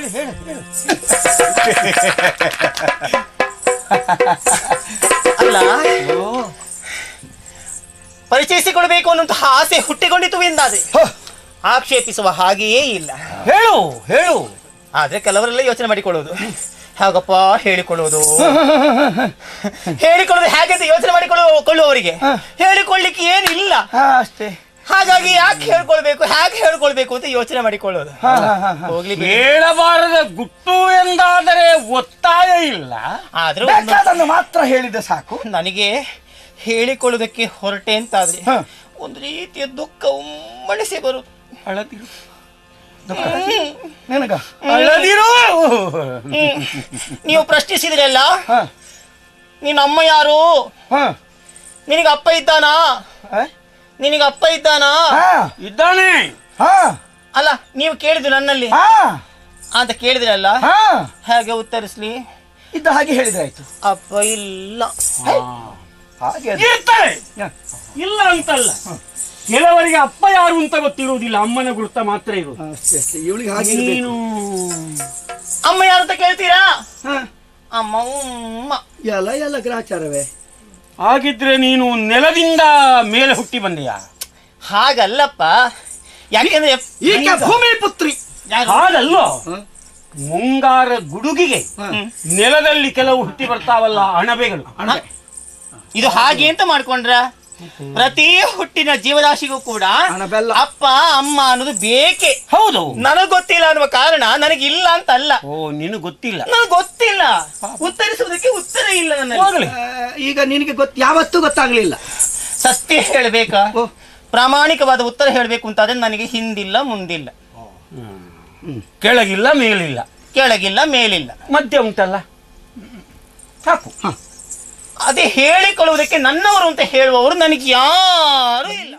ಹೇಳಿ ಹೇಳಿ ಹೇಳಿ. ಅಲ್ಲ, ಪರಿಚಯಿಸಿಕೊಳ್ಬೇಕು ಅನ್ನುವಂತಹ ಆಸೆ ಹುಟ್ಟಿಕೊಂಡಿತು ಎಂದಾದ್ರೆ ಆಕ್ಷೇಪಿಸುವ ಹಾಗೆಯೇ ಇಲ್ಲ. ಹೇಳು ಹೇಳು. ಆದ್ರೆ ಕೆಲವರೆಲ್ಲ ಯೋಚನೆ ಮಾಡಿಕೊಳ್ಳುವುದು, ಹಾಗಪ್ಪ ಹೇಳಿಕೊಳ್ಳುವುದು ಹೇಳಿಕೊಳ್ಳುವುದು ಹೇಗೆ ಅಂತ ಯೋಚನೆ ಮಾಡಿಕೊಳ್ಳುವವರಿಗೆ ಹೇಳಿಕೊಳ್ಳಿಕ್ಕೆ ಏನಿಲ್ಲ ಅಷ್ಟೇ. ಹಾಗಾಗಿ ಯಾಕೆ ಹೇಳ್ಕೊಳ್ಬೇಕು ಅಂತ ಯೋಚನೆ ಮಾಡಿಕೊಳ್ಳೋದು. ಹೋಗ್ಲಿ, ಹೇಳಬಾರದ ಗುಟ್ಟು ಎಂದಾದರೆ ಒತ್ತಾಯ ಇಲ್ಲ, ಆದ್ರೂ ಅದನ್ನು ಮಾತ್ರ ಹೇಳಿದ ಸಾಕು. ನನಗೆ ಹೇಳಿಕೊಳ್ಳುವುದಕ್ಕೆ ಹೊರಟೆ ಅಂತಾದ್ರೆ ಒಂದು ರೀತಿಯ ದುಃಖ ಉಮ್ಮಳಿಸಿ ಬರುದು. ಅಳದಿರು ನನಗ ಅಳದಿರು. ನೀವು ಪ್ರಶ್ನಿಸಿದ್ರಲ್ಲ, ನಿನ್ನ ಅಮ್ಮ ಯಾರು, ನಿನಗೆ ಅಪ್ಪ ಇದ್ದಾನಾ, ನಿನಗೆ ಅಪ್ಪ ಇದ್ದಾನಾ? ಇದ್ದಾನೆ. ಅಲ್ಲ, ನೀವು ಕೇಳಿದ್ರು ನನ್ನಲ್ಲಿ ಅಂತ ಕೇಳಿದ್ರಲ್ಲ, ಹೇಗೆ ಉತ್ತರಿಸ್ಲಿ? ಇದ್ದ ಹಾಗೆ ಹೇಳಿದ್ರಾಯ್ತು. ಅಪ್ಪ ಇಲ್ಲ. ಹಾಗೆ ಇರ್ತಾರೆ, ಇಲ್ಲ ಅಂತಲ್ಲ. ಕೆಲವರಿಗೆ ಅಪ್ಪ ಯಾರು ಅಂತ ಗೊತ್ತಿರುವುದಿಲ್ಲ, ಅಮ್ಮನ ಗುರುತ ಮಾತ್ರ ಇರುವುದು. ಇವಳಿಗೆ ಹಾಗೆ ನೀನು ಅಮ್ಮ ಯಾರು ಅಂತ ಕೇಳ್ತೀರಾ? ಅಮ್ಮ ಉಮ್ಮ. ಎಲ್ಲ ಗ್ರಾಚಾರವೇ. ಹಾಗಿದ್ರೆ ನೀನು ನೆಲದಿಂದ ಮೇಲೆ ಹುಟ್ಟಿ ಬಂದೆಯಾ? ಹಾಗಲ್ಲಪ್ಪ, ಯಾಕೆಂದ್ರೆ ಈಗ ಭೂಮಿ ಪುತ್ರಿ. ಹಾಗಲ್ಲೋ, ಮುಂಗಾರ ಗುಡುಗಿಗೆ ನೆಲದಲ್ಲಿ ಕೆಲವು ಹುಟ್ಟಿ ಬರ್ತಾವಲ್ಲ ಅಣಬೆಗಳು. ಇದು ಹಾಗೆ ಅಂತ ಮಾಡ್ಕೊಂಡ್ರ? ಪ್ರತಿ ಹುಟ್ಟಿನ ಜೀವರಾಶಿಗೂ ಕೂಡ ಅಪ್ಪ ಅಮ್ಮ ಅನ್ನೋದು ಬೇಕೆ. ಹೌದು, ನನಗ್ ಗೊತ್ತಿಲ್ಲ ಅನ್ನುವ ಕಾರಣ ನನಗಿಲ್ಲ ಅಂತ ಅಲ್ಲ. ಓ, ನಿನಗೆ ಗೊತ್ತಿಲ್ಲ. ನನಗೆ ಗೊತ್ತಿಲ್ಲ, ಉತ್ತರಿಸುವುದಕ್ಕೆ ಉತ್ತರ ಇಲ್ಲ ನನಗೆ. ಈಗ ನಿನಗೆ ಯಾವತ್ತೂ ಗೊತ್ತಾಗ್ಲಿಲ್ಲ. ಸತ್ಯ ಹೇಳ್ಬೇಕಾ, ಪ್ರಾಮಾಣಿಕವಾದ ಉತ್ತರ ಹೇಳ್ಬೇಕು ಅಂತಾದ್ರೆ ನನಗೆ ಹಿಂದಿಲ್ಲ ಮುಂದಿಲ್ಲ, ಕೆಳಗಿಲ್ಲ ಮೇಲಿಲ್ಲ, ಕೆಳಗಿಲ್ಲ ಮೇಲಿಲ್ಲ, ಮಧ್ಯ ಉಂಟಲ್ಲ, ಸಾಕು. ಅದೇ ಹೇಳಿಕೊಳ್ಳುವುದಕ್ಕೆ ನನ್ನವರು ಅಂತ ಹೇಳುವವರು ನನಗೆ ಯಾರು ಇಲ್ಲ.